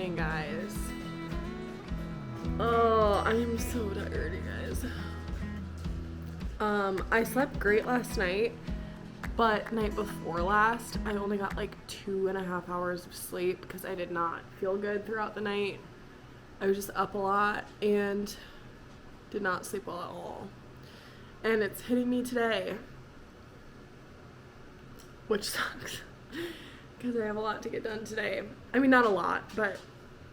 morning, guys. Oh, I am so tired, you guys. I slept great last night, but night before last, I only got like 2.5 hours of sleep because I did not feel good throughout the night. I was just up a lot and did not sleep well at all. And it's hitting me today, which sucks because I have a lot to get done today. I mean, not a lot, but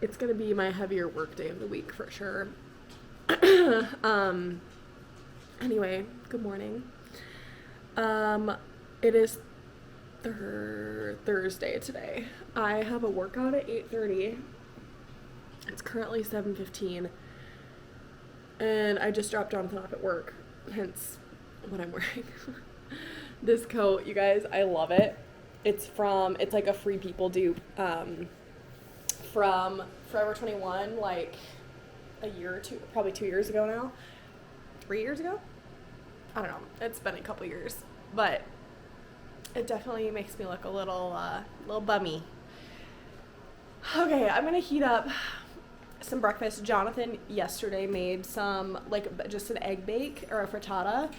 it's going to be my heavier work day of the week for sure. Anyway, good morning. It is Thursday today. I have a workout at 8:30. It's currently 7:15. And I just dropped Jonathan off at work, hence what I'm wearing. This coat, you guys, I love it. It's like a Free People dupe from Forever 21, like a year or two, probably 2 years ago now. 3 years ago? I don't know. It's been a couple years, but it definitely makes me look a little bummy. Okay, I'm gonna heat up some breakfast. Jonathan yesterday made some, like, just an egg bake or a frittata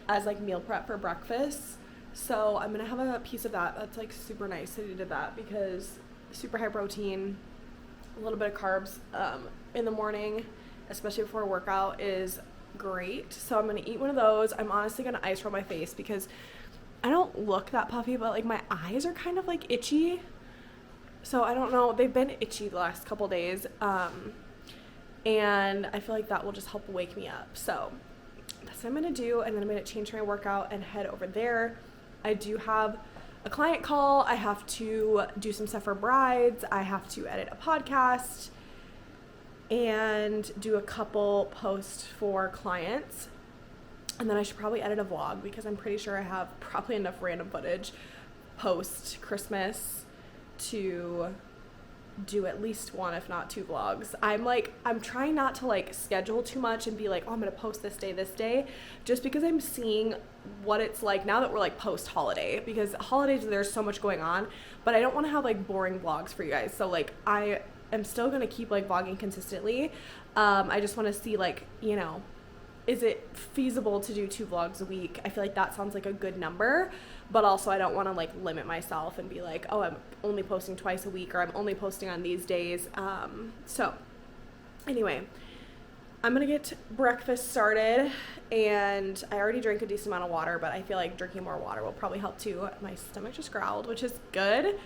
as like meal prep for breakfast. So I'm gonna have a piece of that. That's like super nice that he did that because super high protein, a little bit of carbs in the morning, especially before a workout, is great. So I'm gonna eat one of those. I'm honestly gonna ice roll my face because I don't look that puffy, but like my eyes are kind of like itchy. So I don't know, they've been itchy the last couple days, and I feel like that will just help wake me up. So that's what I'm gonna do, and then I'm gonna change my workout and head over there. I do have a client call. I have to do some stuff for brides. I have to edit a podcast and do a couple posts for clients. And then I should probably edit a vlog because I'm pretty sure I have probably enough random footage post Christmas to do at least one, if not two vlogs. I'm trying not to like schedule too much and be like, oh, I'm gonna post this day, just because I'm seeing what it's like now that we're like post holiday, because holidays there's so much going on, but I don't want to have like boring vlogs for you guys. So like I am still gonna keep like vlogging consistently. I just want to see, like, you know, is it feasible to do 2 vlogs a week? I feel like that sounds like a good number, but also I don't want to like limit myself and be like, oh, I'm only posting twice a week, or I'm only posting on these days. So anyway, I'm going to get breakfast started, and I already drank a decent amount of water, but I feel like drinking more water will probably help too. My stomach just growled, which is good.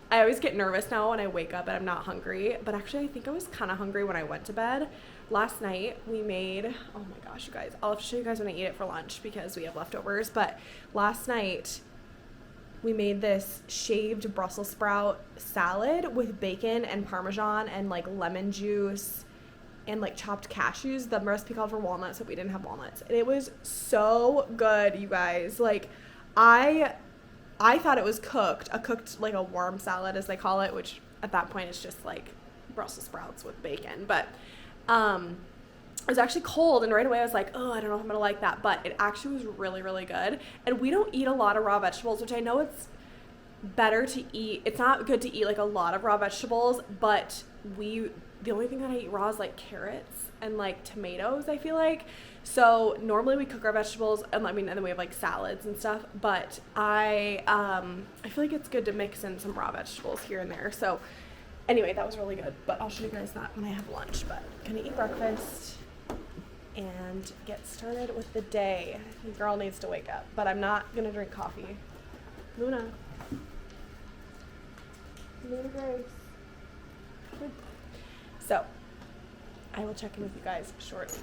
I always get nervous now when I wake up and I'm not hungry, but actually I think I was kind of hungry when I went to bed. Last night we made, oh my gosh, you guys, I'll have to show you guys when I eat it for lunch because we have leftovers, but last night we made this shaved Brussels sprout salad with bacon and Parmesan and like lemon juice and like chopped cashews. The recipe called for walnuts, but we didn't have walnuts. And it was so good, you guys. Like, I thought it was cooked like a warm salad, as they call it, which at that point is just like Brussels sprouts with bacon. But it was actually cold, and right away I was like, oh, I don't know if I'm gonna like that, but it actually was really, really good. And we don't eat a lot of raw vegetables, which I know it's better to eat. It's not good to eat like a lot of raw vegetables, but the only thing that I eat raw is like carrots and like tomatoes, I feel like. So normally we cook our vegetables, and and then we have like salads and stuff, but I feel like it's good to mix in some raw vegetables here and there. So anyway, that was really good, but I'll show you guys that when I have lunch. But gonna eat breakfast and get started with the day. The girl needs to wake up, but I'm not gonna drink coffee. Luna Grace. So I will check in with you guys shortly.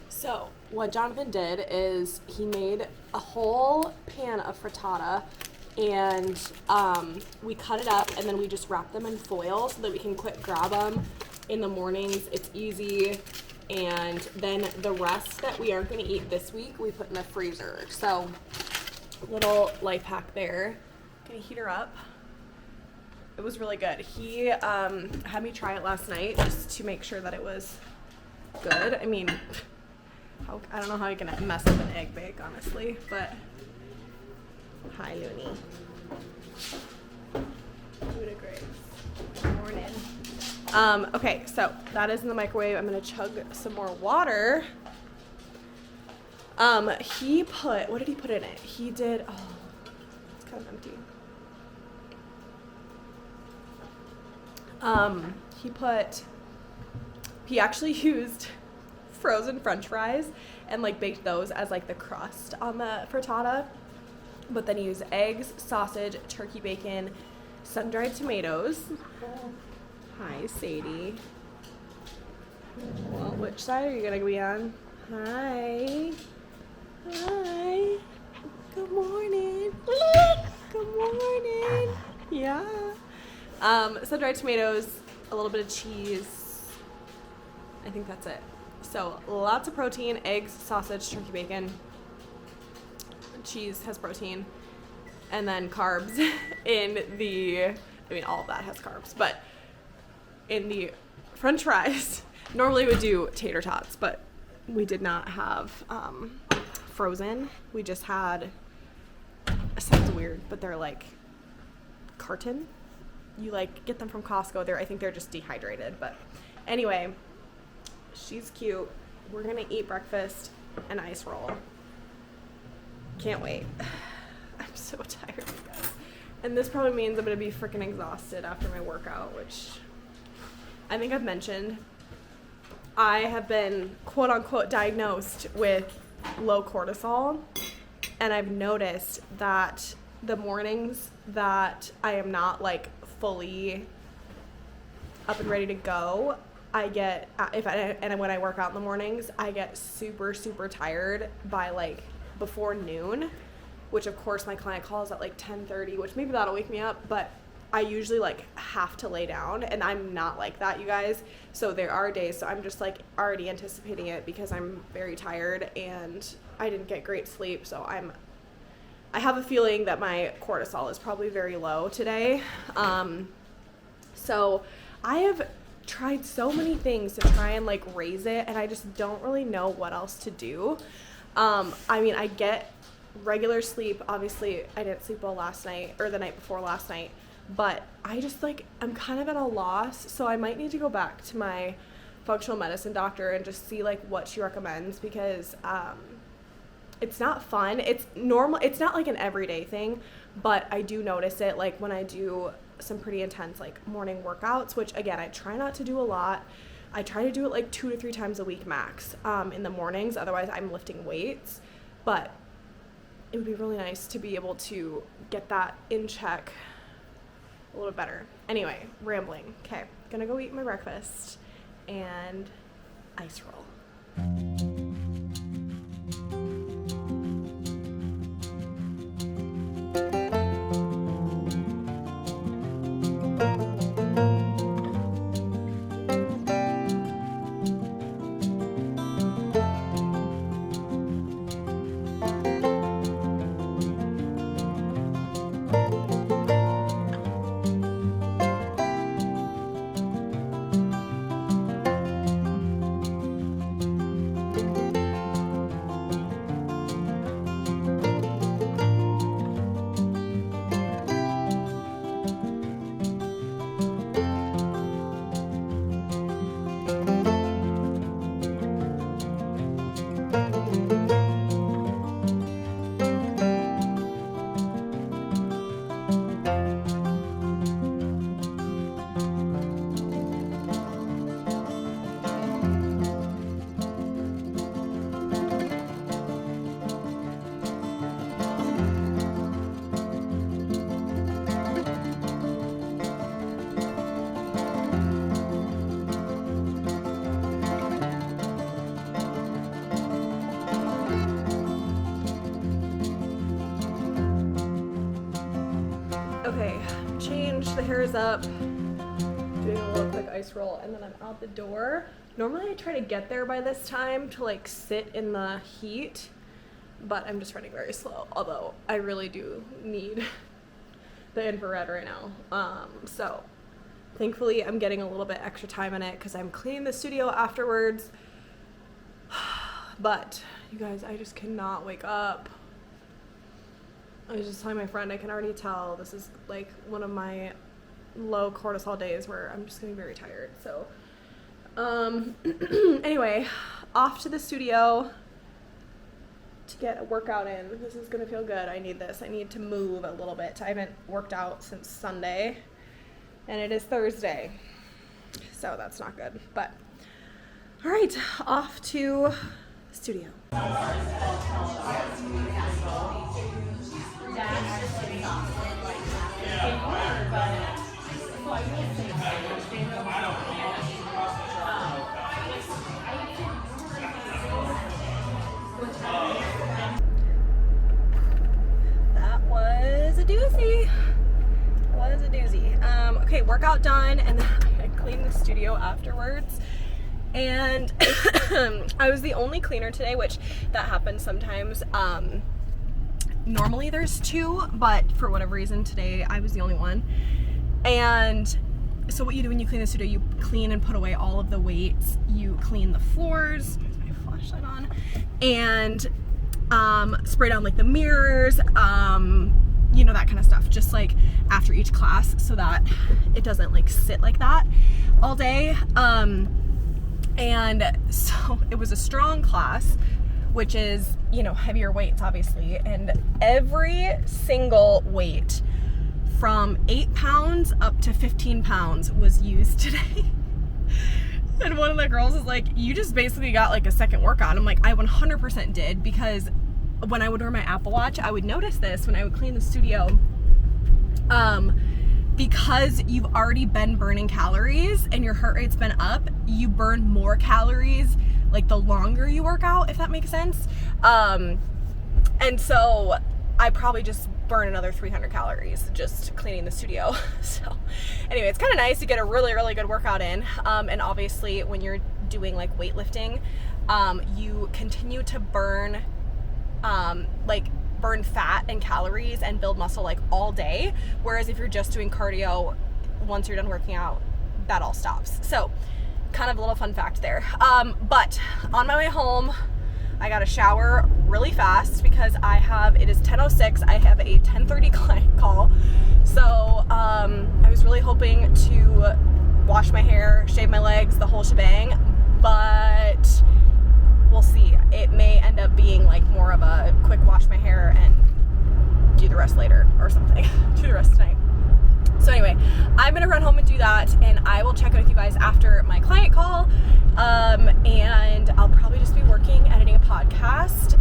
So what Jonathan did is he made a whole pan of frittata, and we cut it up, and then we just wrap them in foil so that we can quick grab them in the mornings. It's easy. And then the rest that we aren't going to eat this week, we put in the freezer. So little life hack there. Gonna heat her up. It was really good. He had me try it last night just to make sure that it was good. I mean, I don't know how you can mess up an egg bake, honestly, but hi, Looney. Luda Grace. Good morning. Okay, so that is in the microwave. I'm gonna chug some more water. He put, what did he put in it? He did, oh, it's kind of empty. He actually used frozen French fries and like baked those as like the crust on the frittata. But then he used eggs, sausage, turkey bacon, sun-dried tomatoes. Hi, Sadie. Well, which side are you gonna be on? Hi. Hi. Good morning. Good morning. Yeah. Sun-dried tomatoes, a little bit of cheese. I think that's it. So lots of protein, eggs, sausage, turkey bacon. Cheese has protein. And then carbs in the, I mean, all of that has carbs, but in the French fries, normally we would do tater tots, but we did not have frozen. We just had, it sounds weird, but they're like carton. You like get them from Costco. I think they're just dehydrated, but anyway, she's cute. We're gonna eat breakfast and ice roll. Can't wait. I'm so tired, guys. And this probably means I'm gonna be freaking exhausted after my workout, which I think I've mentioned. I have been quote unquote diagnosed with low cortisol, and I've noticed that the mornings that I am not like fully up and ready to go, I get, and when I work out in the mornings, I get super, super tired by like before noon, which of course my client calls at like 10:30, which maybe that'll wake me up, but I usually like have to lay down, and I'm not like that, you guys. So there are days, so I'm just like already anticipating it because I'm very tired and I didn't get great sleep. So I have a feeling that my cortisol is probably very low today. So I have tried so many things to try and like raise it, and I just don't really know what else to do. I mean, I get regular sleep. Obviously, I didn't sleep well last night or the night before last night, but I just like, I'm kind of at a loss. So I might need to go back to my functional medicine doctor and just see like what she recommends, because it's not fun. It's normal. It's not like an everyday thing, but I do notice it like when I do some pretty intense like morning workouts, which again, I try not to do a lot. I try to do it like 2 to 3 times a week max in the mornings. Otherwise, I'm lifting weights. But it would be really nice to be able to get that in check a little better. Anyway, rambling. Okay, gonna go eat my breakfast and ice roll. Okay, changed, the hair is up, doing a little quick ice roll, and then I'm out the door. Normally I try to get there by this time to like sit in the heat, but I'm just running very slow, although I really do need the infrared right now. So thankfully I'm getting a little bit extra time in it because I'm cleaning the studio afterwards. But you guys, I just cannot wake up. I was just telling my friend, I can already tell this is like one of my low cortisol days where I'm just getting very tired. So anyway, off to the studio to get a workout in. This is gonna feel good. I need this. I need to move a little bit. I haven't worked out since Sunday and it is Thursday, so that's not good. But all right, off to the studio. That was a doozy. Okay, workout done, and then I cleaned the studio afterwards. And I was the only cleaner today, which that happens sometimes. Normally there's two, but for whatever reason today I was the only one. And so what you do when you clean the studio, you clean and put away all of the weights, you clean the floors, there's my flashlight on, and spray down like the mirrors, you know, that kind of stuff, just like after each class so that it doesn't like sit like that all day. And so it was a strong class, which is, you know, heavier weights obviously, and every single weight from 8 pounds up to 15 pounds was used today. And one of the girls is like, you just basically got like a second workout. I'm like, I 100% did, because when I would wear my Apple Watch, I would notice this when I would clean the studio. Because you've already been burning calories and your heart rate's been up, you burn more calories like the longer you work out, if that makes sense. And so I probably just burn another 300 calories just cleaning the studio. So anyway, it's kind of nice to get a really, really good workout in. And obviously when you're doing like weightlifting, you continue to burn fat and calories and build muscle like all day. Whereas if you're just doing cardio, once you're done working out, that all stops. So kind of a little fun fact there. But on my way home, I got a shower really fast because it is 10:06. I have a 10:30 client call. So I was really hoping to wash my hair, shave my legs, the whole shebang, but we'll see. It may end up being like more of a quick wash my hair and do the rest later or something. Do the rest tonight. So anyway, I'm gonna run home and do that, and I will check in with you guys after my client call. And I'll probably just be working, editing a podcast,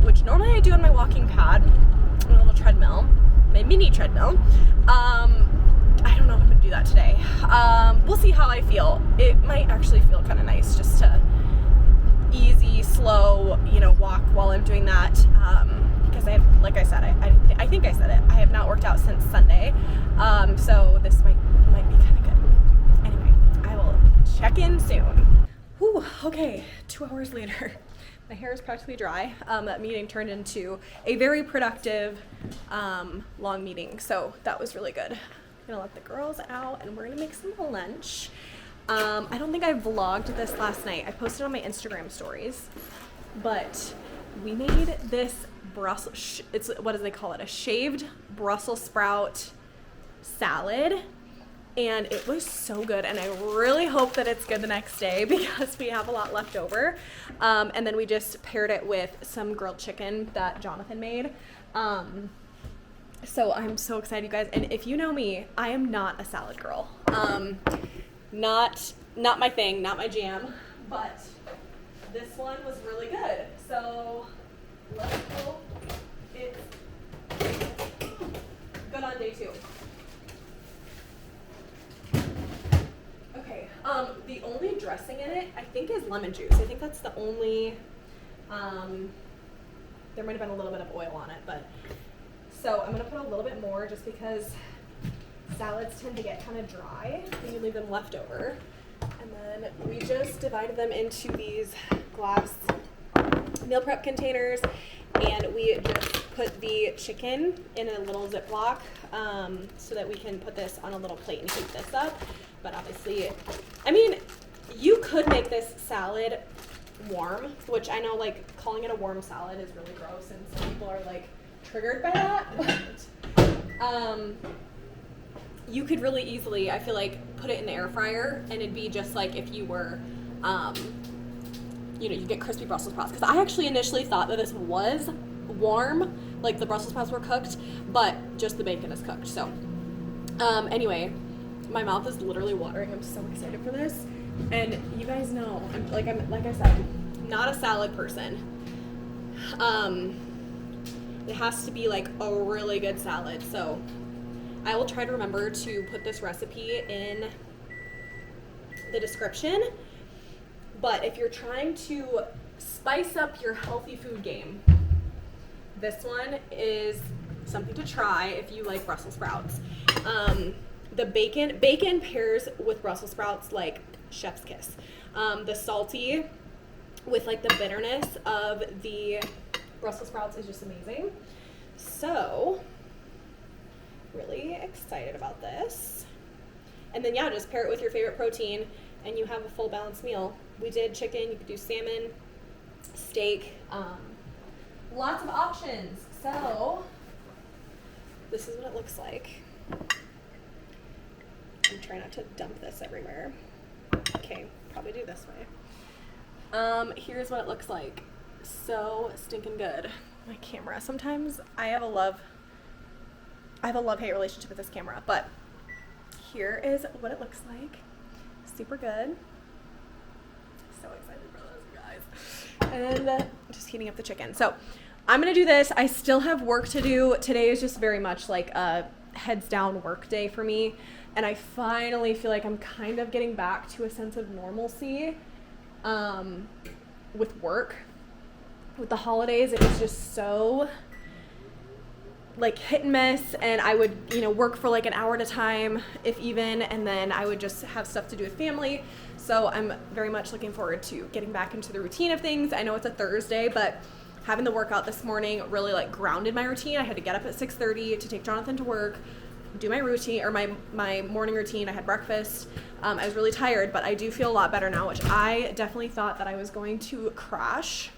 which normally I do on my walking pad, on a little treadmill, my mini treadmill. I don't know if I'm gonna do that today. We'll see how I feel. It might actually feel kind of nice just to easy, slow, walk while I'm doing that, because I have, like I said, I think I said it, I have not worked out since Sunday, so this might be kind of good. Anyway, I will check in soon. Whew, okay, 2 hours later, my hair is practically dry. That meeting turned into a very productive, long meeting, so that was really good. I'm gonna let the girls out and we're gonna make some lunch. I don't think I vlogged this last night. I posted on my Instagram stories, but we made this what do they call it? A shaved Brussels sprout salad, and it was so good, and I really hope that it's good the next day because we have a lot left over. And then we just paired it with some grilled chicken that Jonathan made. So I'm so excited, you guys. And if you know me, I am not a salad girl. Not my thing, not my jam, but this one was really good. So let's hope it's good on day 2. Okay, the only dressing in it, I think, is lemon juice. I think that's the only, there might have been a little bit of oil on it, but, so I'm gonna put a little bit more just because salads tend to get kind of dry when you leave them left over. And then we just divided them into these glass meal prep containers, and we just put the chicken in a little Ziploc so that we can put this on a little plate and heat this up. But obviously, I mean, you could make this salad warm, which I know, like, calling it a warm salad is really gross, and some people are, like, triggered by that. But you could really easily, I feel like, put it in the air fryer, and it'd be just like if you were, you get crispy Brussels sprouts. Because I actually initially thought that this was warm, like the Brussels sprouts were cooked, but just the bacon is cooked. So, anyway, my mouth is literally watering. I'm so excited for this. And you guys know, I'm like I said, not a salad person. It has to be like a really good salad. So I will try to remember to put this recipe in the description. But if you're trying to spice up your healthy food game, this one is something to try if you like Brussels sprouts. The bacon pairs with Brussels sprouts like chef's kiss. The salty with like the bitterness of the Brussels sprouts is just amazing. So, really excited about this. And then yeah, just pair it with your favorite protein and you have a full balanced meal. We did chicken, you could do salmon, steak, lots of options. So, this is what it looks like. I'm trying not to dump this everywhere. Okay, probably do this way. Here's what it looks like. So stinking good. My camera. Sometimes I have a love-hate relationship with this camera, but here is what it looks like. Super good. So excited for this, you guys. And just heating up the chicken. So I'm gonna do this. I still have work to do. Today is just very much like a heads down work day for me. And I finally feel like I'm kind of getting back to a sense of normalcy with work. With the holidays, it was just so like hit and miss, and I would, work for like an hour at a time, if even, and then I would just have stuff to do with family. So I'm very much looking forward to getting back into the routine of things. I know it's a Thursday, but having the workout this morning really like grounded my routine. I had to get up at 6:30 to take Jonathan to work, do my routine or my morning routine. I had breakfast. I was really tired, but I do feel a lot better now, which I definitely thought that I was going to crash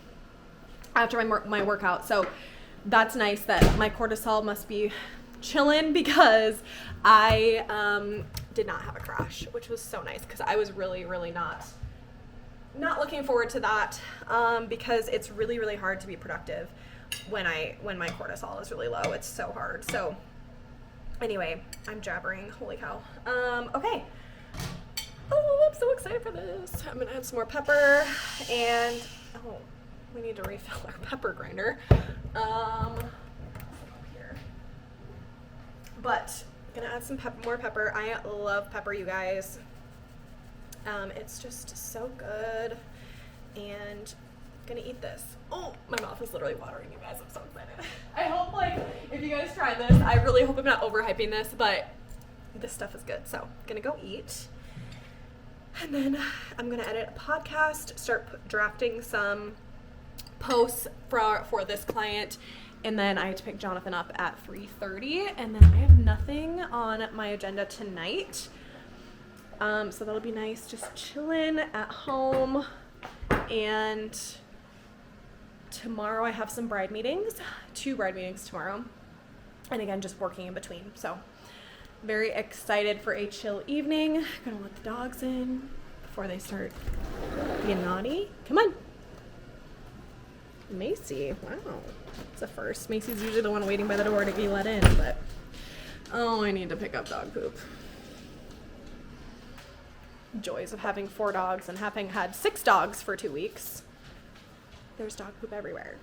after my workout. So that's nice that my cortisol must be chilling, because I did not have a crash, which was so nice, because I was really, really not looking forward to that, because it's really, really hard to be productive when my cortisol is really low. It's so hard. So anyway, I'm jabbering. Holy cow. Okay. Oh, I'm so excited for this. I'm gonna add some more pepper, and we need to refill our pepper grinder. Here. But I'm gonna add some more pepper. I love pepper, you guys. It's just so good, and I'm gonna eat this. Oh, my mouth is literally watering, you guys. I'm so excited. I hope, if you guys try this, I really hope I'm not overhyping this, but this stuff is good. So I'm gonna go eat, and then I'm gonna edit a podcast, start drafting some posts for this client, and then I have to pick Jonathan up at 3:30, and then I have nothing on my agenda tonight. So that'll be nice, just chilling at home. And tomorrow I have some bride meetings, 2 bride meetings tomorrow, and again, just working in between. So very excited for a chill evening. Gonna let the dogs in before they start being naughty. Come on. Macy, wow, it's a first. Macy's usually the one waiting by the door to be let in, but I need to pick up dog poop. Joys of having 4 dogs and having had 6 dogs for 2 weeks. There's dog poop everywhere.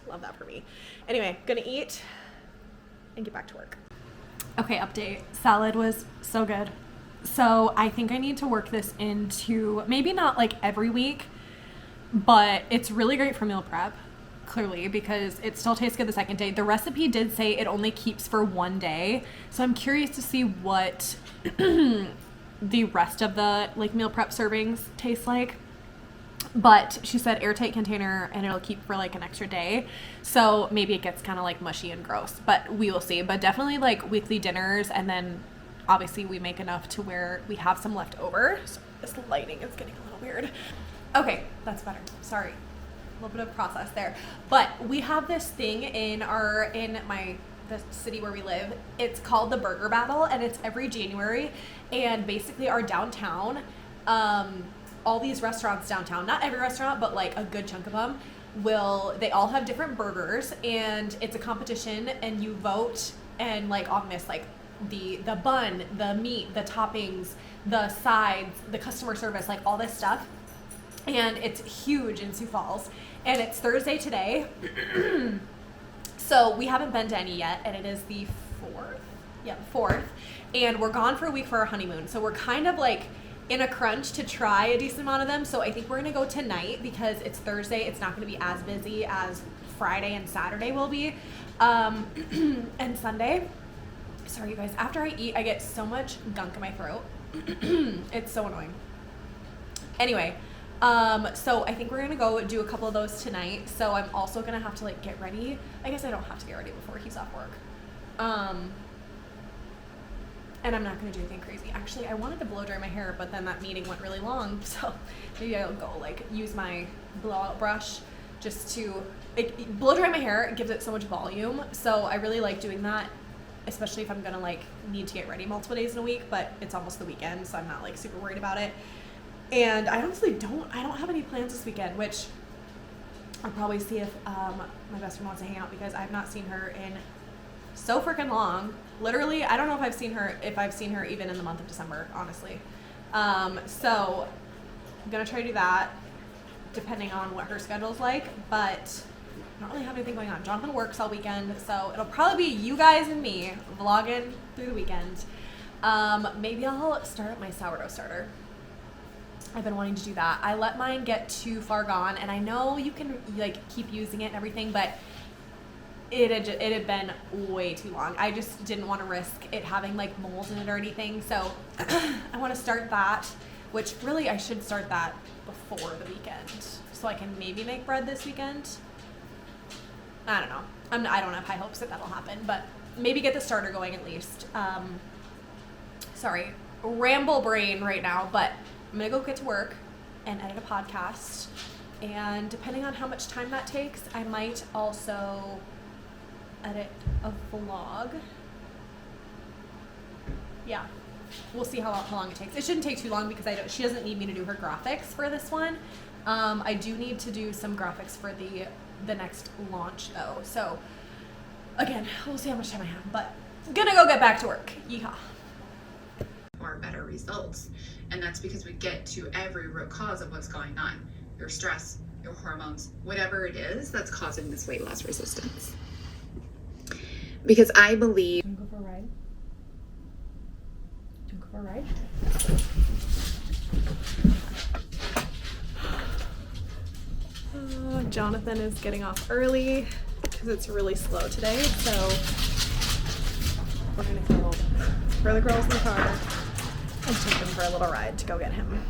Love that for me. Anyway, gonna eat and get back to work. Okay, update. Salad was so good. So I think I need to work this into, maybe not like every week, but it's really great for meal prep, clearly, because it still tastes good the second day. The recipe did say it only keeps for 1 day, so I'm curious to see what the rest of the meal prep servings taste like. But she said airtight container and it'll keep for like an extra day. So maybe it gets kind of like mushy and gross, but we will see. But definitely like weekly dinners, and then obviously we make enough to where we have some left over. So this lighting is getting a little weird. Okay, that's better. Sorry. A little bit of process there. But we have this thing in the city where we live. It's called the Burger Battle, and it's every January. And basically our downtown, all these restaurants downtown, not every restaurant, but like a good chunk of them, they all have different burgers, and it's a competition, and you vote, and like on this, like the bun, the meat, the toppings, the sides, the customer service, like all this stuff. And it's huge in Sioux Falls, and it's Thursday today. So we haven't been to any yet, and it is the 4th. Yeah, 4th. And we're gone for a week for our honeymoon. So we're kind of like in a crunch to try a decent amount of them. So I think we're gonna go tonight because it's Thursday. It's not gonna be as busy as Friday and Saturday will be. And Sunday. Sorry you guys, after I eat, I get so much gunk in my throat. It's so annoying. Anyway, so I think we're gonna go do a couple of those tonight. So I'm also gonna have to like get ready. I guess I don't have to get ready before he's off work. And I'm not gonna do anything crazy. Actually, I wanted to blow dry my hair, but then that meeting went really long. So maybe I'll go like use my blowout brush just to blow dry my hair. It gives it so much volume. So I really like doing that, especially if I'm gonna like need to get ready multiple days in a week, but it's almost the weekend, so I'm not like super worried about it. And I honestly don't have any plans this weekend, which I'll probably see if my best friend wants to hang out, because I've not seen her in so freaking long. Literally, I don't know if I've seen her even in the month of December, honestly. So I'm gonna try to do that depending on what her schedule's like, but I don't really have anything going on. Jonathan works all weekend, so it'll probably be you guys and me vlogging through the weekend. Maybe I'll start up my sourdough starter. I've been wanting to do that. I let mine get too far gone, and I know you can like keep using it and everything, but it had been way too long. I just didn't want to risk it having like mold in it or anything. So I want to start that, which really I should start that before the weekend, so I can maybe make bread this weekend. I don't know. I don't have high hopes that that'll happen, but maybe get the starter going at least. Sorry, ramble brain right now, but I'm gonna go get to work and edit a podcast. And depending on how much time that takes, I might also edit a vlog. Yeah, we'll see how long it takes. It shouldn't take too long because she doesn't need me to do her graphics for this one. I do need to do some graphics for the next launch though. So again, we'll see how much time I have, but I'm gonna go get back to work. Yeehaw. Or better results. And that's because we get to every root cause of what's going on. Your stress, your hormones, whatever it is that's causing this weight loss resistance. Because I believe... Do you want to go for a ride? Do you want to go for a ride? Jonathan is getting off early because it's really slow today, so we're gonna go for the girls in the car and take them for a little ride to go get him.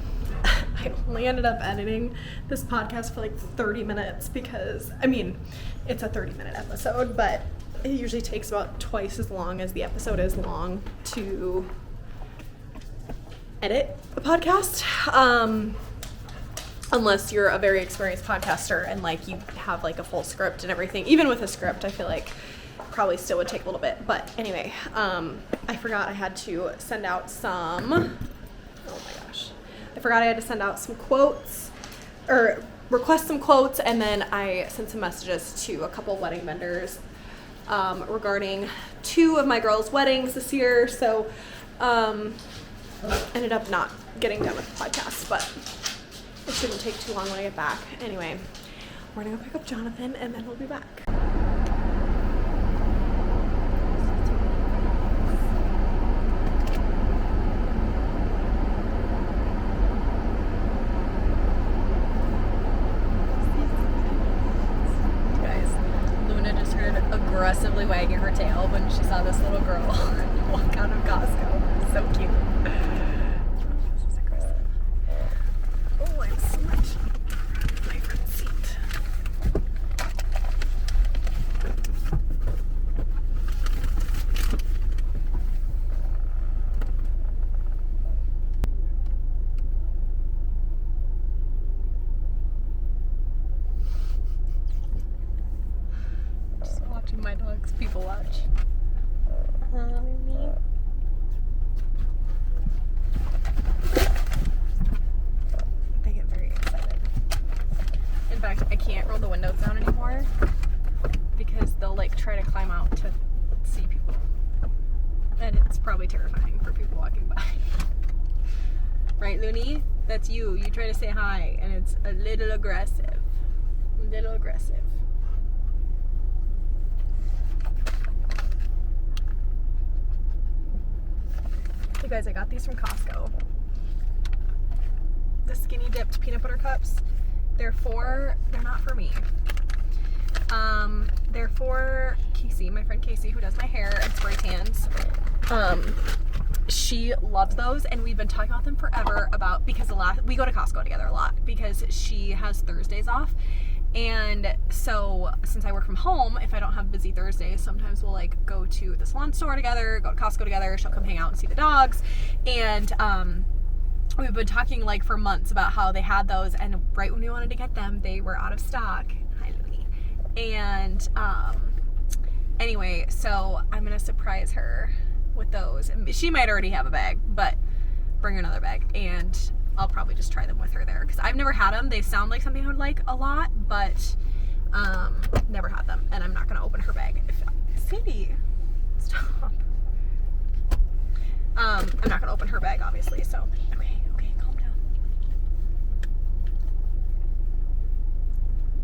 I only ended up editing this podcast for like 30 minutes because, I mean, it's a 30-minute episode, but it usually takes about twice as long as the episode is long to edit a podcast. Unless you're a very experienced podcaster and like you have like a full script and everything. Even with a script, I feel like probably still would take a little bit. But anyway, I forgot I had to send out some, oh my gosh. I forgot I had to send out some quotes or request some quotes, and then I sent some messages to a couple wedding vendors regarding 2 of my girls' weddings this year. So ended up not getting done with the podcast, but it shouldn't take too long when I get back. Anyway, we're gonna go pick up Jonathan and then we'll be back. Aggressively wagging her tail when she saw this little girl walk out of Costco. So cute. Oh, I'm so much. couch. Mommy. They get very excited. In fact, I can't roll the windows down anymore because they'll like try to climb out to see people. And it's probably terrifying for people walking by. Right, Looney? That's you. You try to say hi, and it's a little aggressive. A little aggressive. Hey guys, I got these from Costco. The skinny dipped peanut butter cups. They're not for me. They're for Casey, my friend Casey, who does my hair and spray tans. She loves those, and we've been talking about them forever because we go to Costco together a lot because she has Thursdays off. And so since I work from home, if I don't have busy Thursdays, sometimes we'll like go to the salon store together, go to Costco together. She'll come hang out and see the dogs. And we've been talking like for months about how they had those, and right when we wanted to get them, they were out of stock. Hi, Lily. And anyway, so I'm gonna surprise her with those. She might already have a bag, but bring her another bag, and I'll probably just try them with her there because I've never had them. They sound like something I would like a lot, but never had them, and I'm not gonna open her bag. Sadie, stop. I'm not gonna open her bag, obviously. So okay, calm down.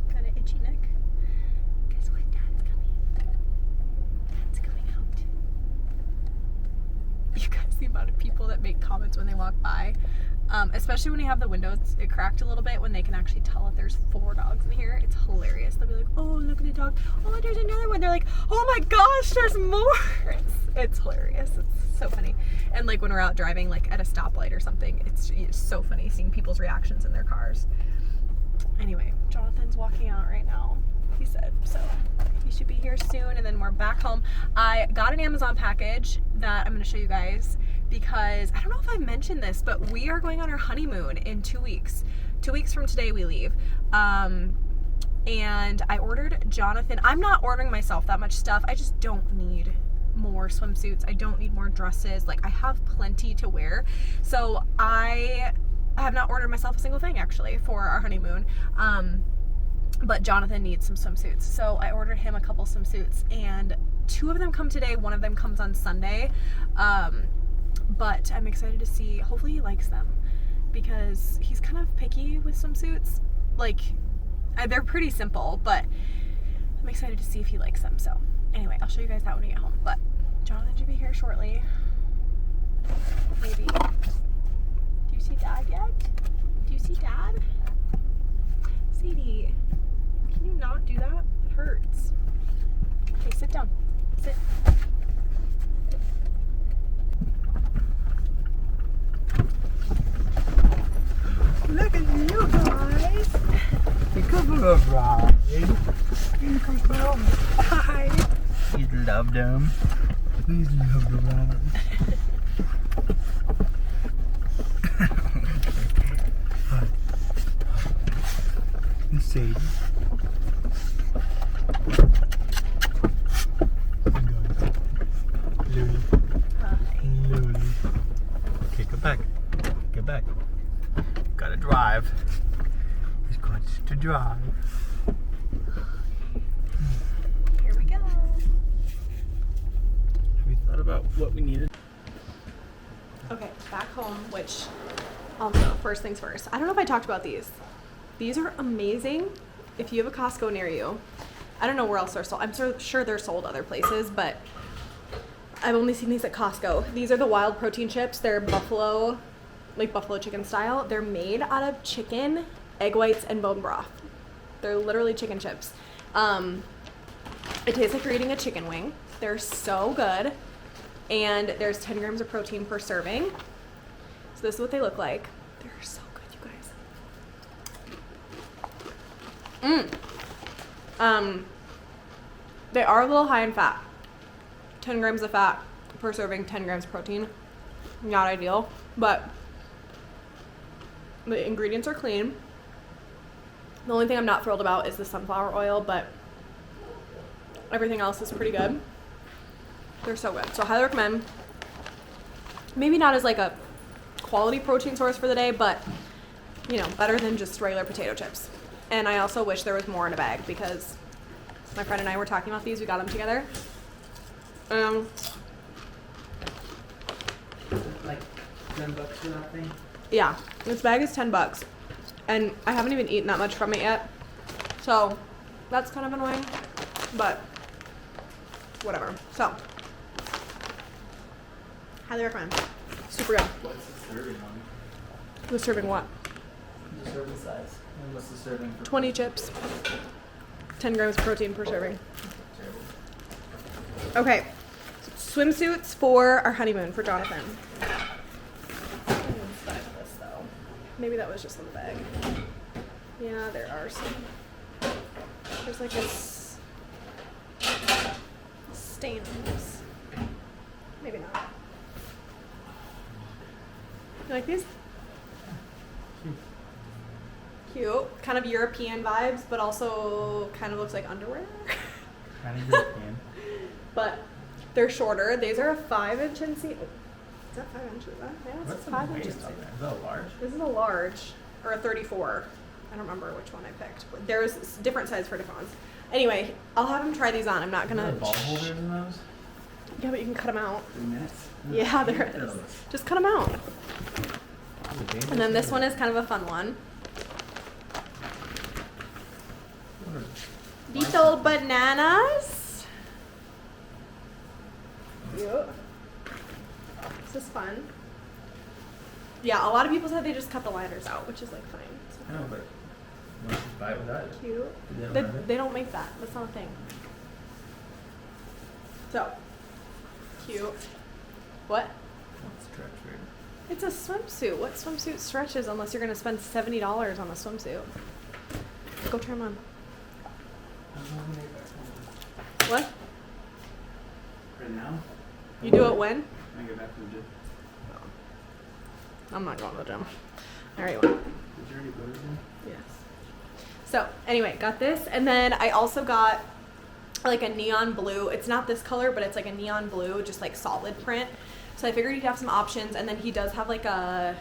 Got an itchy neck. Guess what? Dad's coming. Dad's coming out. You guys, the amount of people that make comments when they walk by, especially when you have the windows cracked a little bit, when they can actually tell if there's 4 dogs in here. It's hilarious. They'll be like, oh, look at the dog. Oh, there's another one. They're like, oh my gosh, there's more. It's hilarious. It's so funny. And like when we're out driving, like at a stoplight or something, it's so funny seeing people's reactions in their cars. Anyway, Jonathan's walking out right now, he said, so he should be here soon, and then we're back home. I got an Amazon package that I'm going to show you guys because I don't know if I mentioned this, but we are going on our honeymoon in 2 weeks. 2 weeks from today we leave. And I ordered Jonathan. I'm not ordering myself that much stuff. I just don't need more swimsuits. I don't need more dresses. Like, I have plenty to wear. So I have not ordered myself a single thing actually for our honeymoon. But Jonathan needs some swimsuits. So I ordered him a couple swimsuits, and 2 of them come today. 1 of them comes on Sunday. But I'm excited to see, hopefully he likes them because he's kind of picky with swimsuits. Like, they're pretty simple, but I'm excited to see if he likes them. So anyway, I'll show you guys that when we get home. But Jonathan should be here shortly. Maybe. Do you see Dad yet? Do you see Dad? Sadie, can you not do that? It hurts. Okay, sit down. Sit. Look at you guys. You come for a ride. You come for a Hi. He's loved them. He's loved the ride. Let's see. Lily. Hi. Lily. Okay, go back. Go back. Gotta drive. He's got to drive. Here we go. Have we thought about what we needed? Okay, back home, which first things first. I don't know if I talked about these. These are amazing. If you have a Costco near you, I don't know where else they're sold. I'm sure they're sold other places, but I've only seen these at Costco. These are the wild protein chips. They're buffalo chicken style. They're made out of chicken, egg whites, and bone broth. They're literally chicken chips. It tastes like you're eating a chicken wing. They're so good. And there's 10 grams of protein per serving. So this is what they look like. They're so good, you guys. They are a little high in fat. 10 grams of fat per serving, 10 grams of protein. Not ideal, but the ingredients are clean. The only thing I'm not thrilled about is the sunflower oil, but everything else is pretty good. They're so good. So highly recommend. Maybe not as like a quality protein source for the day, but you know, better than just regular potato chips. And I also wish there was more in a bag because my friend and I were talking about these. We got them together. Like $10 for that thing? Yeah, this bag is $10, and I haven't even eaten that much from it yet. So that's kind of annoying, but whatever. So highly recommend. Super good. What's the serving on? The serving what? The serving size. And what's the serving for? 20 chips. 10 grams of protein per serving. Okay. Swimsuits for our honeymoon for Jonathan. Maybe that was just in the bag. Yeah, there are some. There's like a stain on this. Maybe not. You like these? Cute. Kind of European vibes, but also kind of looks like underwear. Kind of European. But they're shorter. These are a 5-inch in seam. Is that 5 inches? Yeah, it's What's the 5 inches. waist on there? Is that a large? This is a large, or a 34. I don't remember which one I picked. But there's different size for different ones. Anyway, I'll have him try these on. I'm not Is there gonna. ball holders in those? Yeah, but you can cut them out. Minutes? Yeah, there is. Just cut them out. And then this one is kind of a fun one. Little bananas. Cute. This is fun. Yeah, a lot of people said they just cut the liners out, which is like fine. I know, but let's just buy it without it. Cute. They don't have it? They don't make that. That's not a thing. So, cute. What? What's stretch weird? It's a swimsuit. What swimsuit stretches unless you're going to spend $70 on a swimsuit? Go try them on. What? Right now? You do it when? I get back from the gym. I'm not going to the gym. I already went. Did you already go to the gym? Yes. So, anyway, got this. And then I also got like a neon blue. It's not this color, but it's like a neon blue, just like solid print. So I figured he'd have some options. And then he does have like a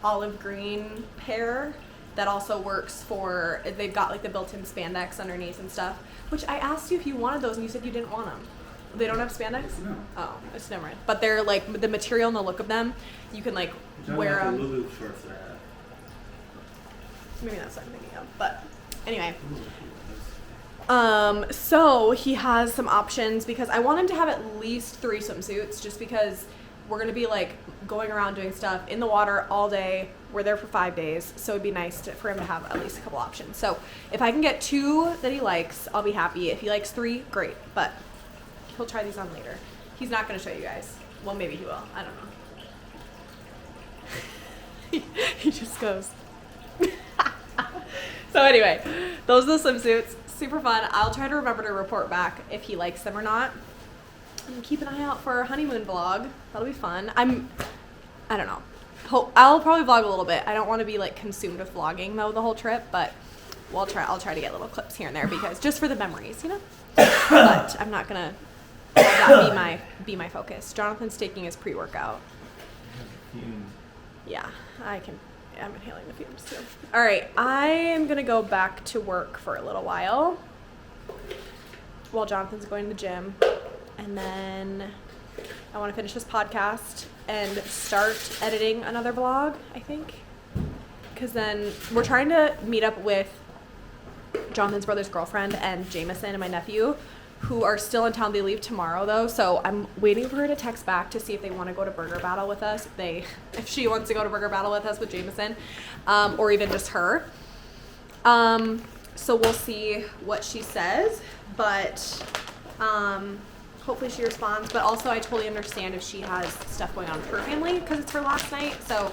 olive green pair that also works for, they've got like the built-in spandex underneath and stuff, which I asked you if you wanted those and you said you didn't want them. They don't have spandex? No. Oh, it's never mind. But they're like, the material and the look of them, you can like wear them. The Lulu shorts that I have. Maybe that's what I'm thinking of. But anyway. So he has some options because I want him to have at least 3 swimsuits just because we're going to be like going around doing stuff in the water all day. We're there for 5 days. So it'd be nice for him to have at least a couple options. So if I can get 2 that he likes, I'll be happy. If he likes 3, great. But he'll try these on later. He's not going to show you guys. Well, maybe he will. I don't know. He just goes. So anyway, those are the swimsuits. Super fun. I'll try to remember to report back if he likes them or not. And keep an eye out for our honeymoon vlog. That'll be fun. I don't know. I'll probably vlog a little bit. I don't want to be like consumed with vlogging though the whole trip, but I'll try to get little clips here and there because just for the memories, you know. But I'm not gonna let that be my focus. Jonathan's taking his pre-workout. Yeah, I'm inhaling the fumes too. All right, I am gonna go back to work for a little while Jonathan's going to the gym, and then I want to finish this podcast and start editing another vlog, I think, because then we're trying to meet up with Jonathan's brother's girlfriend and Jameson and my nephew, who are still in town. They leave tomorrow though, so I'm waiting for her to text back to see if they want to go to Burger Battle with us, if she wants to go to Burger Battle with us with Jameson, or even just her. So we'll see what she says, but hopefully she responds. But also I totally understand if she has stuff going on with her family because it's her last night, so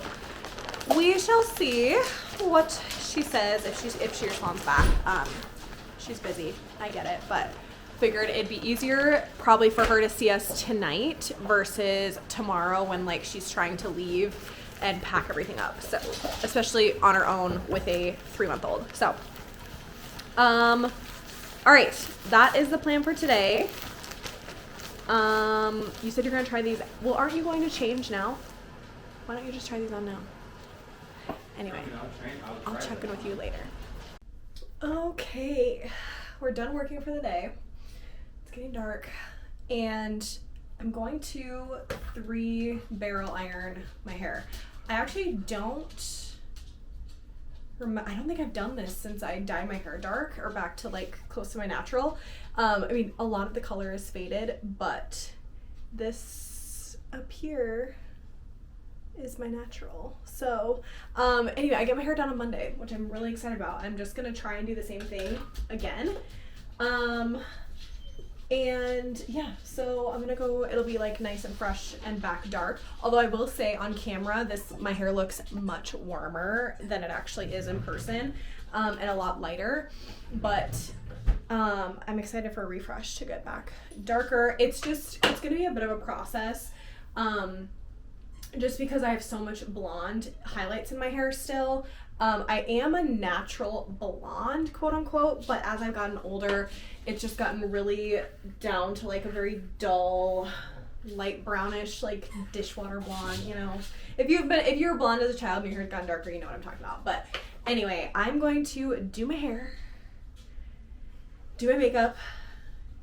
we shall see what she says if she responds back. She's busy, I get it, but figured it'd be easier probably for her to see us tonight versus tomorrow when like she's trying to leave and pack everything up, so especially on her own with a 3-month-old. So all right, that is the plan for today. You said you're gonna try these. Well, aren't you going to change now? Why don't you just try these on now? Anyway, I'll check in with you later. Okay, we're done working for the day. It's getting dark, and I'm going to 3-barrel iron my hair. I actually don't think I've done this since I dyed my hair dark or back to like close to my natural. I mean, a lot of the color is faded, but this up here is my natural. So anyway, I get my hair done on Monday, which I'm really excited about. I'm just gonna try and do the same thing again. And yeah, so I'm gonna go, it'll be like nice and fresh and back dark. Although I will say on camera, my hair looks much warmer than it actually is in person, and a lot lighter. But I'm excited for a refresh to get back darker. It's gonna be a bit of a process. Just because I have so much blonde highlights in my hair still. I am a natural blonde, quote unquote, but as I've gotten older, it's just gotten really down to like a very dull, light brownish, like dishwater blonde, you know. If you were blonde as a child and your hair's gotten darker, you know what I'm talking about. But anyway, I'm going to do my hair, do my makeup,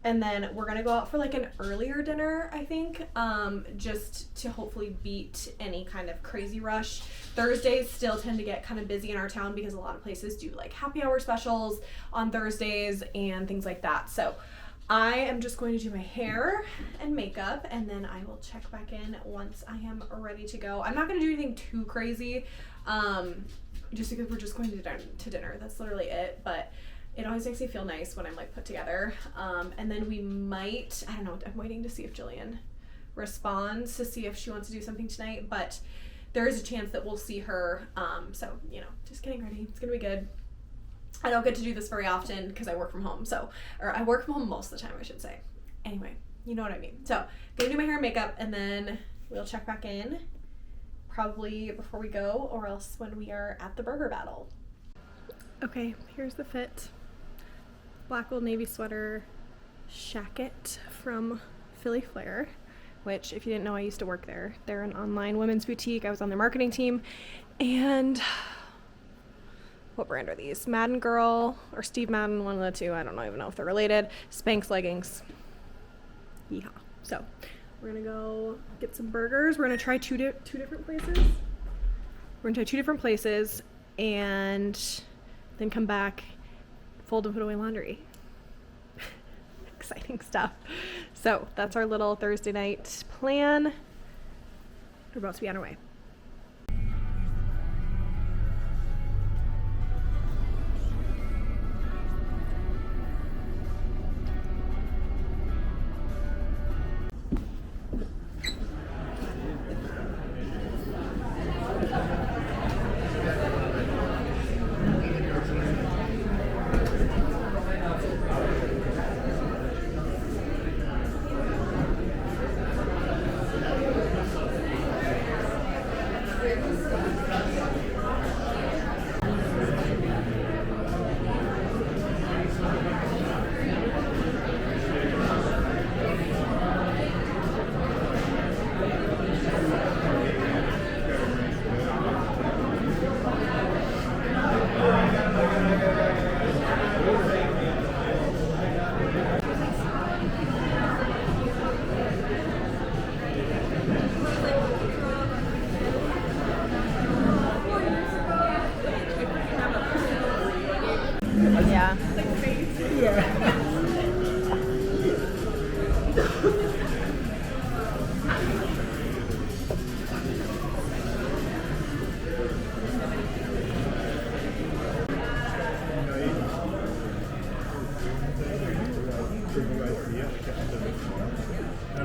and then we're gonna go out for like an earlier dinner, I think, just to hopefully beat any kind of crazy rush. Thursdays still tend to get kind of busy in our town because a lot of places do like happy hour specials on Thursdays and things like that. So I am just going to do my hair and makeup, and then I will check back in once I am ready to go. I'm not gonna do anything too crazy, just because we're just going to dinner. That's literally it, but it always makes me feel nice when I'm like put together. And then we might, I don't know, I'm waiting to see if Jillian responds to see if she wants to do something tonight, but there is a chance that we'll see her. So, you know, just getting ready. It's gonna be good. I don't get to do this very often because I work from home. Or I work from home most of the time, I should say. Anyway, you know what I mean. So, gonna do my hair and makeup, and then we'll check back in probably before we go, or else when we are at the burger battle. Okay, here's the fit. Black Old Navy sweater, shacket from Philly Flair, which, if you didn't know, I used to work there. They're an online women's boutique. I was on their marketing team. And what brand are these? Madden Girl or Steve Madden, one of the two. I don't even know if they're related. Spanx leggings. Yeehaw. So we're gonna go get some burgers. We're gonna try two different places. We're gonna try 2 different places and then come back, fold and put away laundry. Exciting stuff. So that's our little Thursday night plan. We're about to be on our way.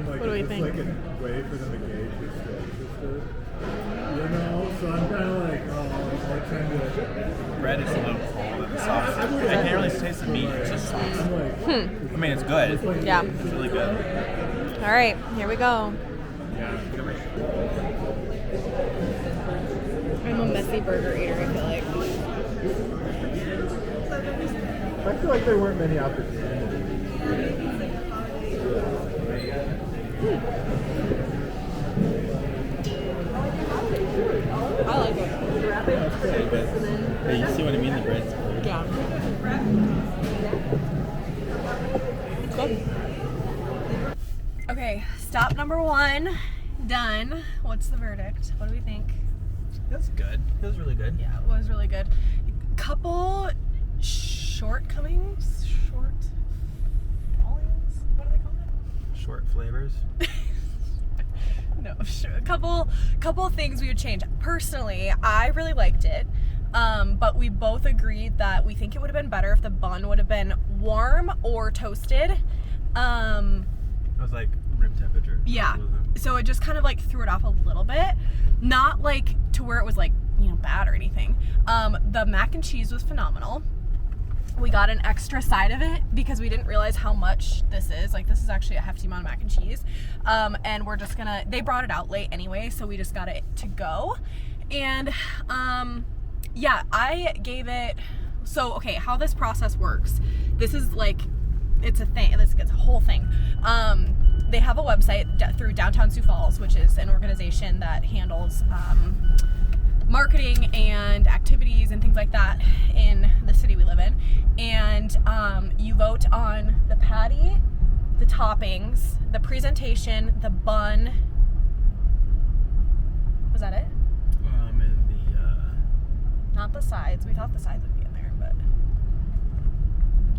What do we think? Like a way for them to gauge his sister. You know, so I'm kind of like, I'm trying to. Bread is a little cold and soft. I can't really taste the meat. It's just soft. I'm like, I mean, it's good. Yeah. It's really good. All right, here we go. yeah. I'm a messy burger eater, I feel like. I feel like there weren't many opportunities. I like it. You wrap it for Okay, days, but and then hey, you see what I mean? The bread's clear. yeah. It's good. Okay, stop number 1 done. What's the verdict? What do we think? That's good. It was really good. Yeah, it was really good. Couple shortcomings, short fallings. What do they call it? Short flavors. No, sure. A couple things we would change. Personally, I really liked it, but we both agreed that we think it would have been better if the bun would have been warm or toasted. It was like room temperature. Yeah. So it just kind of like threw it off a little bit. Not like to where it was like, bad or anything. The mac and cheese was phenomenal. We got an extra side of it because we didn't realize how much this is. Like, this is actually a hefty amount of mac and cheese. And we're just gonna, they brought it out late anyway, so we just got it to go. And yeah, I gave it, so okay, how this process works. This is like, it's a thing, it's a whole thing. They have a website through Downtown Sioux Falls, which is an organization that handles marketing and activities and things like that in the city we live in. And you vote on the patty, the toppings, the presentation, the bun. Was that it? And the Not the sides. We thought the sides would be in there, but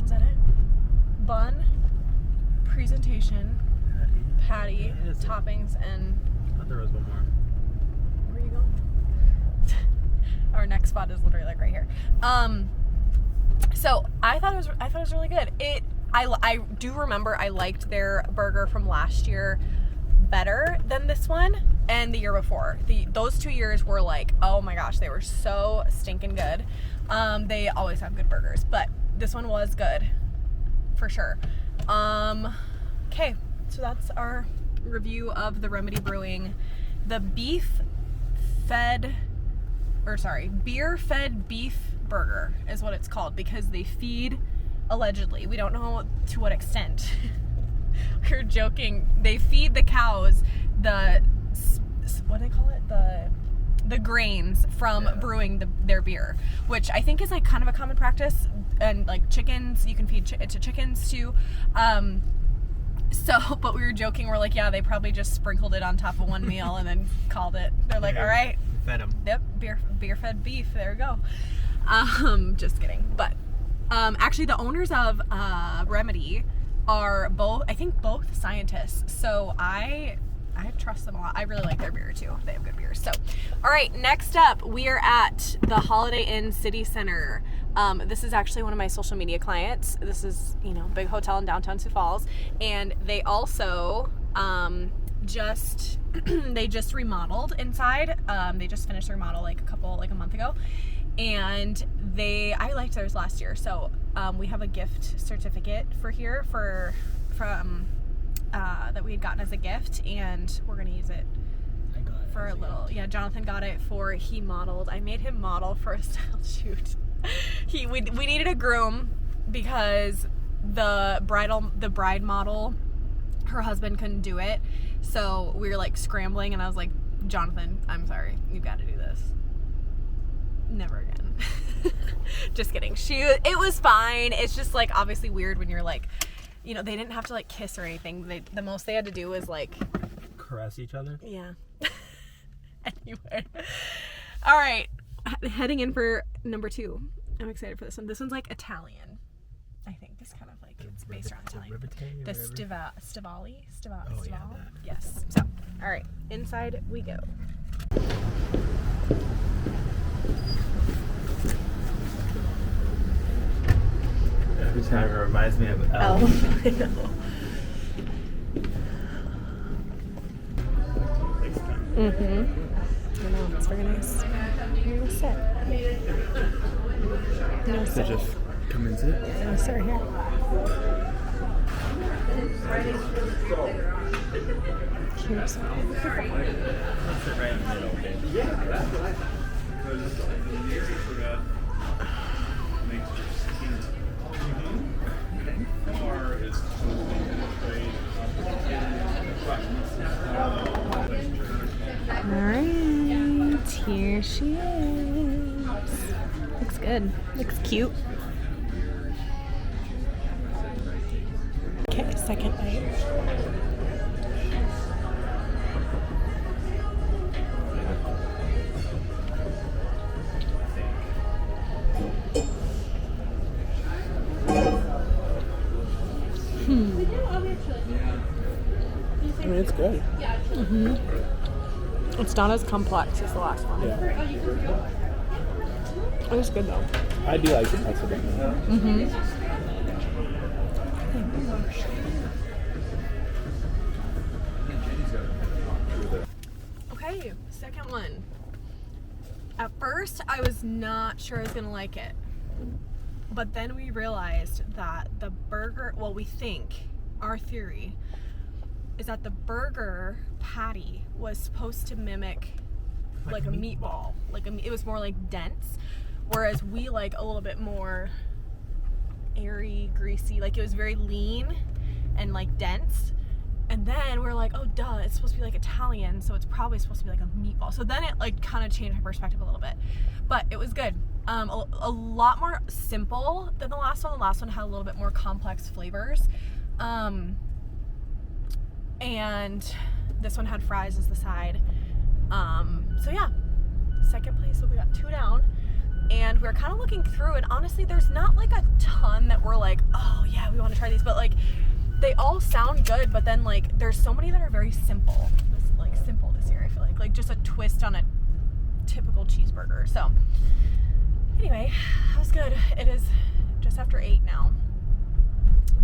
was that it? Bun, presentation, patty, Yeah, it's- toppings, and I thought there was one more. where are you going? Our next spot is literally like right here. So I thought it was really good. I do remember I liked their burger from last year better than this one and the year before. Those 2 years were like, oh my gosh, they were so stinking good. They always have good burgers, but this one was good for sure. Okay, so that's our review of the Remedy Brewing, the beer-fed beef burger is what it's called, because they feed, allegedly, we don't know to what extent. We're joking. They feed the cows what do they call it? The grains from brewing their beer, which I think is like kind of a common practice. And like chickens, you can feed it to chickens too. But we were joking. We're like, yeah, they probably just sprinkled it on top of one meal and then called it. They're like, all right. Fed them. Yep, beer-fed beef. There we go. Just kidding. But actually, the owners of Remedy are both scientists. So I trust them a lot. I really like their beer too. They have good beer. So, all right, next up, we are at the Holiday Inn City Center. This is actually one of my social media clients. This is, big hotel in downtown Sioux Falls, and they also they just remodeled inside. They just finished their remodel like a month ago, and I liked theirs last year. So we have a gift certificate from that we had gotten as a gift, and we're gonna use it for a little. Yeah, Jonathan got it I made him model for a style shoot. We needed a groom because the bride model, her husband couldn't do it, so we were like scrambling, and I was like, Jonathan, I'm sorry, you got to do this. Never again. Just kidding. It was fine. It's just like obviously weird when you're like, they didn't have to like kiss or anything. The most they had to do was like caress each other. Yeah. Anyway. All right. Heading in for number 2. I'm excited for this one. This one's like Italian. I think it's kind of like it's based around Italian. The Stivali. Oh, yeah, that. Yes. So, all right. Inside we go. Every time it reminds me of I know. I know, it's very nice. You're gonna sit. No, So sit. just come and sit. No, sit right here. Can you sit? Sit right in the middle. Yeah, that's right. Because makes your skin far is totally straight. good. Looks cute. Okay, second bite. I mean, it's good. It's not as complex as the last one. Yeah. It's good though. I do like the pretzel bun. Okay, second one. At first, I was not sure I was gonna like it. But then we realized that the burger, well, we think, our theory, is that the burger patty was supposed to mimic like a meatball. It was more like dense, whereas we like a little bit more airy, greasy. Like it was very lean and like dense. And then we're like, oh duh, it's supposed to be like Italian, so it's probably supposed to be like a meatball. So then it like kind of changed my perspective a little bit. But it was good. A lot more simple than the last one. The last one had a little bit more complex flavors. And this one had fries as the side. So yeah, second place, so we got 2 down. And we're kind of looking through, and honestly, there's not like a ton that we're like, oh yeah, we want to try these, but like, they all sound good, but then like, there's so many that are very simple. Simple this year, I feel like just a twist on a typical cheeseburger. So anyway, that was good. It is just after 8 now.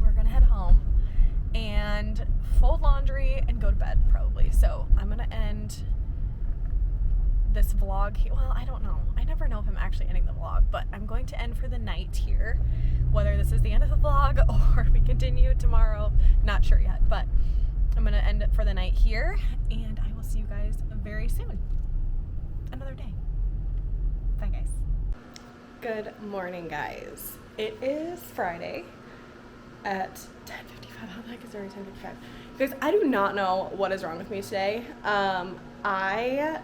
We're gonna head home and fold laundry and go to bed probably. So I'm gonna end this vlog. Well, I don't know. I never know if I'm actually ending the vlog, but I'm going to end for the night here. Whether this is the end of the vlog or we continue tomorrow, not sure yet, but I'm gonna end it for the night here, and I will see you guys very soon. Another day. Bye, guys. Good morning, guys. It is Friday at 10:55. How the heck is it already 10:55? Guys, I do not know what is wrong with me today. I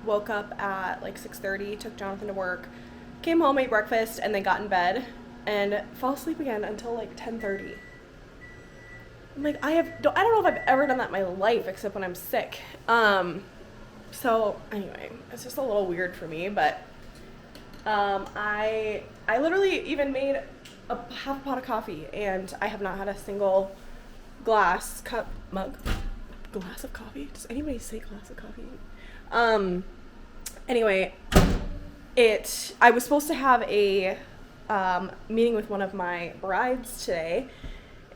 woke up at like 6:30, took Jonathan to work, came home, ate breakfast, and then got in bed and fall asleep again until like 10:30. I'm like, I don't know if I've ever done that in my life except when I'm sick. So anyway, it's just a little weird for me, but I literally even made a half pot of coffee, and I have not had a single glass of coffee. Does anybody say glass of coffee? Anyway, I was supposed to have a meeting with one of my brides today,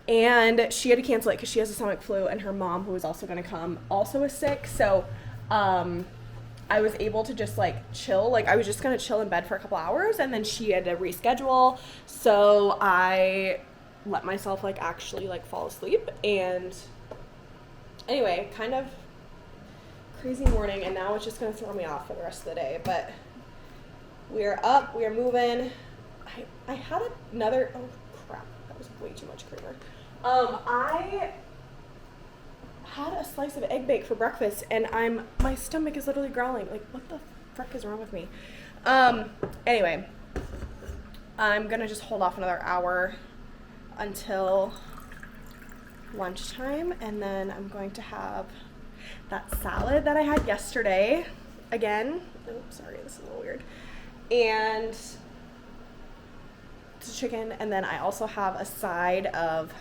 and she had to cancel it because she has a stomach flu, and her mom, who was also going to come, also is sick. So I was able to just like chill. Like I was just going to chill in bed for a couple hours, and then she had to reschedule. So I let myself like actually like fall asleep. And anyway, kind of crazy morning, and now it's just going to throw me off for the rest of the day. But we are up, we are moving. I had another, oh crap, that was way too much creamer. I had a slice of egg bake for breakfast, and my stomach is literally growling. Like, what the frick is wrong with me? Anyway, I'm gonna just hold off another hour until lunchtime, and then I'm going to have that salad that I had yesterday again. Oops, sorry, this is a little weird. And chicken, and then I also have a side of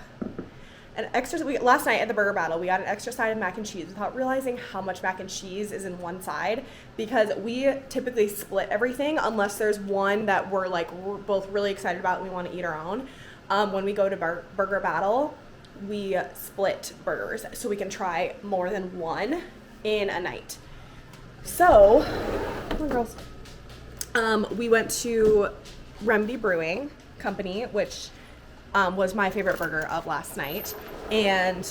an extra. Last night at the burger battle, we got an extra side of mac and cheese without realizing how much mac and cheese is in one side, because we typically split everything unless there's one that we're both really excited about and we want to eat our own. When we go to burger battle, we split burgers so we can try more than one in a night. So, come on, girls. We went to Remedy Brewing Company, which was my favorite burger of last night, and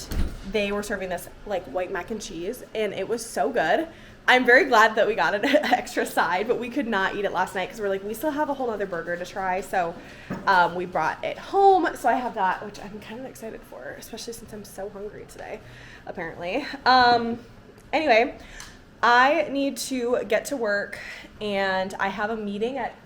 they were serving this like white mac and cheese, and it was so good. I'm very glad that we got an extra side, but we could not eat it last night because we're like, we still have a whole other burger to try. So we brought it home, so I have that, which I'm kind of excited for, especially since I'm so hungry today, apparently. Anyway, I need to get to work, and I have a meeting at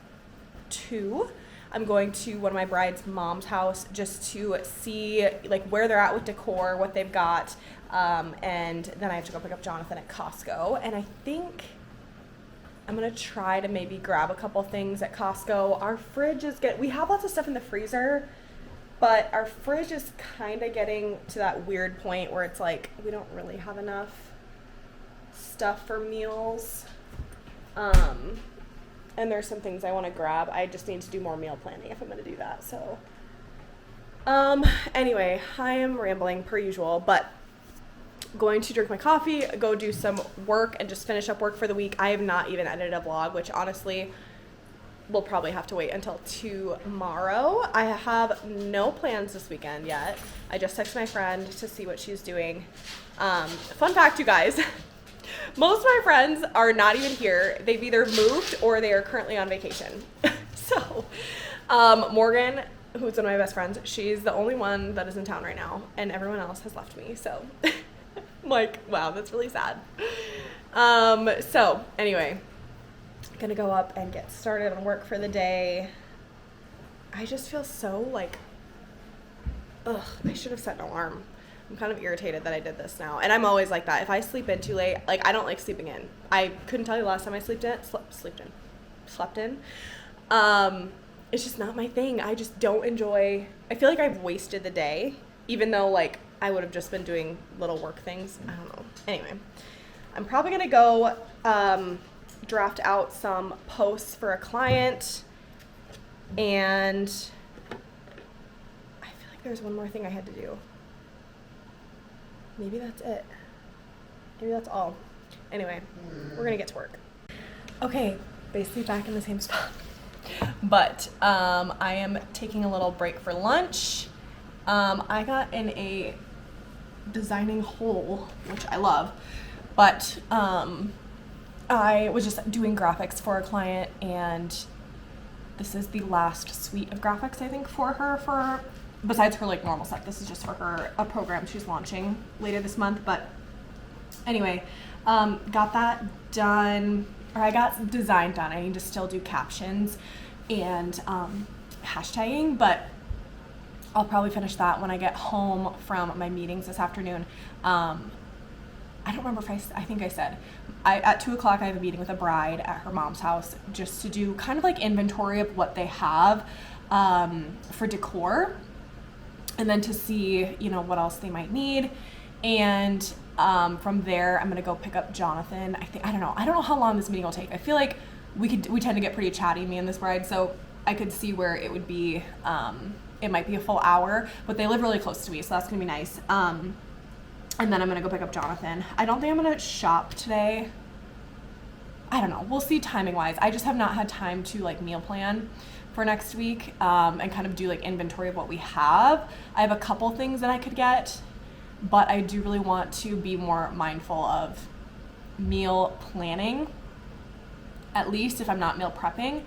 2. I'm going to one of my bride's mom's house just to see like where they're at with decor, what they've got, and then I have to go pick up Jonathan at Costco. And I think I'm gonna try to maybe grab a couple things at Costco. Our fridge is we have lots of stuff in the freezer, but our fridge is kind of getting to that weird point where it's like we don't really have enough stuff for meals. And there's some things I want to grab. I just need to do more meal planning if I'm going to do that. So, anyway, I am rambling per usual, but going to drink my coffee, go do some work, and just finish up work for the week. I have not even edited a vlog, which honestly will probably have to wait until tomorrow. I have no plans this weekend yet. I just texted my friend to see what she's doing. Fun fact, you guys. Most of my friends are not even here. They've either moved or they are currently on vacation. So, Morgan, who's one of my best friends, she's the only one that is in town right now, and everyone else has left me. So, I'm like, wow, that's really sad. So, anyway, gonna go up and get started on work for the day. I just feel so like, I should have set an alarm. I'm kind of irritated that I did this now. And I'm always like that. If I sleep in too late, like I don't like sleeping in. I couldn't tell you the last time I slept in. It's just not my thing. I just don't enjoy, I feel like I've wasted the day, even though like I would have just been doing little work things. I don't know. Anyway, I'm probably going to go draft out some posts for a client. And I feel like there's one more thing I had to do. Maybe that's it. Maybe that's all. Anyway, we're gonna get to work. Okay, basically back in the same spot. But I am taking a little break for lunch. I got in a designing hole, which I love, but I was just doing graphics for a client, and this is the last suite of graphics I think for her, besides her like normal stuff. This is just for her, a program she's launching later this month. But anyway, got that done, or I got design done. I need to still do captions and hashtagging, but I'll probably finish that when I get home from my meetings this afternoon. I don't remember if I think I said, at 2 o'clock I have a meeting with a bride at her mom's house just to do kind of like inventory of what they have for decor. And then to see, you know, what else they might need. And from there, I'm gonna go pick up Jonathan. I don't know how long this meeting will take. I feel like we tend to get pretty chatty, me and this bride, so I could see where it would be, it might be a full hour, but they live really close to me, so that's gonna be nice. And then I'm gonna go pick up Jonathan. I don't think I'm gonna shop today. I don't know, we'll see timing wise. I just have not had time to like meal plan for next week, and kind of do like inventory of what we have. I have a couple things that I could get, but I do really want to be more mindful of meal planning, at least if I'm not meal prepping.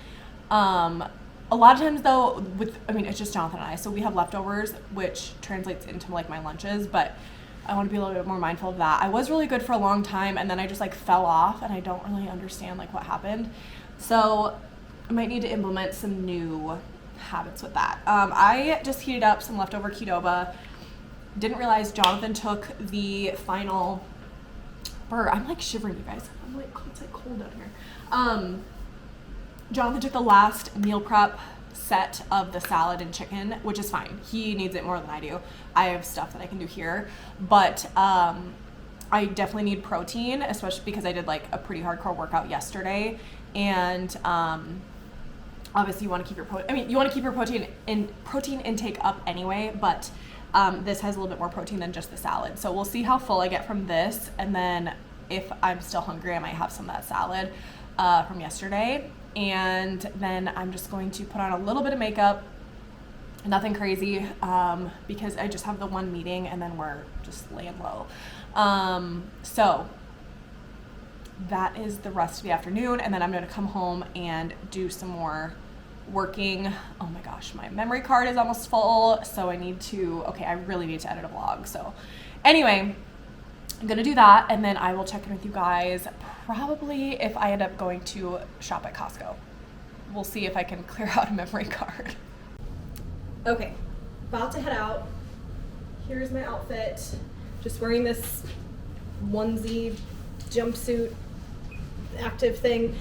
A lot of times though, it's just Jonathan and I, so we have leftovers, which translates into like my lunches, but I want to be a little bit more mindful of that. I was really good for a long time, and then I just like fell off, and I don't really understand like what happened. So I might need to implement some new habits with that. I just heated up some leftover Qdoba. Didn't realize Jonathan took the final, I'm like shivering, you guys. I'm like, it's like cold down here. Jonathan took the last meal prep set of the salad and chicken, which is fine. He needs it more than I do. I have stuff that I can do here, but I definitely need protein, especially because I did like a pretty hardcore workout yesterday, and obviously you want to keep your protein intake up anyway, but this has a little bit more protein than just the salad. So we'll see how full I get from this, and then if I'm still hungry, I might have some of that salad from yesterday. And then I'm just going to put on a little bit of makeup, nothing crazy, because I just have the one meeting and then we're just laying low. So that is the rest of the afternoon, and then I'm going to come home and do some more working. Oh my gosh, my memory card is almost full, so I really need to edit a vlog. So anyway, I'm gonna do that, and then I will check in with you guys probably if I end up going to shop at Costco. we'll see if I can clear out a memory card. Okay, about to head out. Here's my outfit. Just wearing this onesie jumpsuit active thing,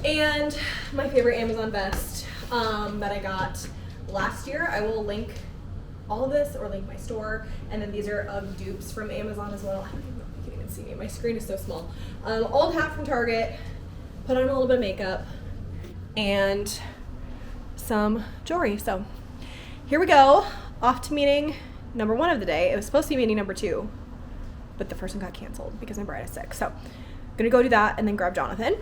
and my favorite Amazon vest that I got last year. I will link all of this, or link my store, and then these are UGG dupes from Amazon as well. I don't even know if you can even see me. My screen is so small. Old hat from Target, put on a little bit of makeup, and some jewelry. So here we go, off to meeting number 1 of the day. It was supposed to be meeting number 2, but the first one got canceled because my bride is sick. So I'm gonna go do that and then grab Jonathan,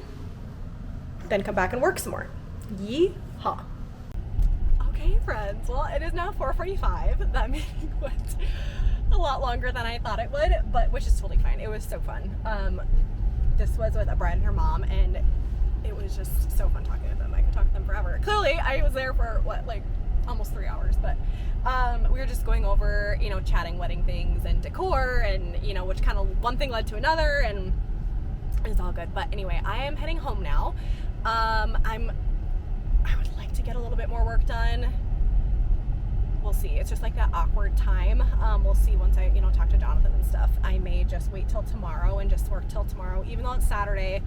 then come back and work some more. Yeehaw. Okay, friends, well, it is now 4:45. That meeting went a lot longer than I thought it would, but which is totally fine. It was so fun. This was with a bride and her mom, and it was just so fun talking to them. I could talk to them forever. Clearly, I was there for what, like almost 3 hours, but we were just going over, you know, chatting wedding things and decor, and you know, which kind of one thing led to another, and it's all good. But anyway, I am heading home now. I would like to get a little bit more work done. We'll see. It's just like that awkward time. We'll see once I, you know, talk to Jonathan and stuff. I may just wait till tomorrow and just work till tomorrow, even though it's Saturday.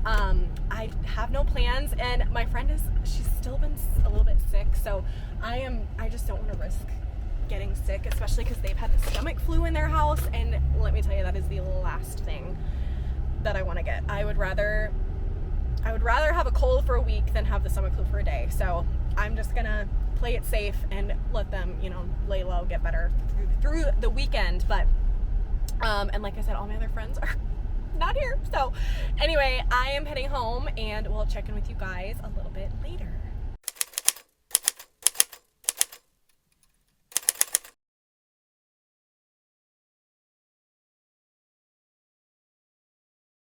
I have no plans, and my friend she's still been a little bit sick, so I just don't want to risk getting sick, especially because they've had the stomach flu in their house, and let me tell you, that is the last thing that I want to get. I would rather have a cold for a week than have the stomach flu for a day. So I'm just gonna play it safe and let them, you know, lay low, get better through the weekend. But and like I said, all my other friends are not here. So anyway, I am heading home, and we'll check in with you guys a little bit later.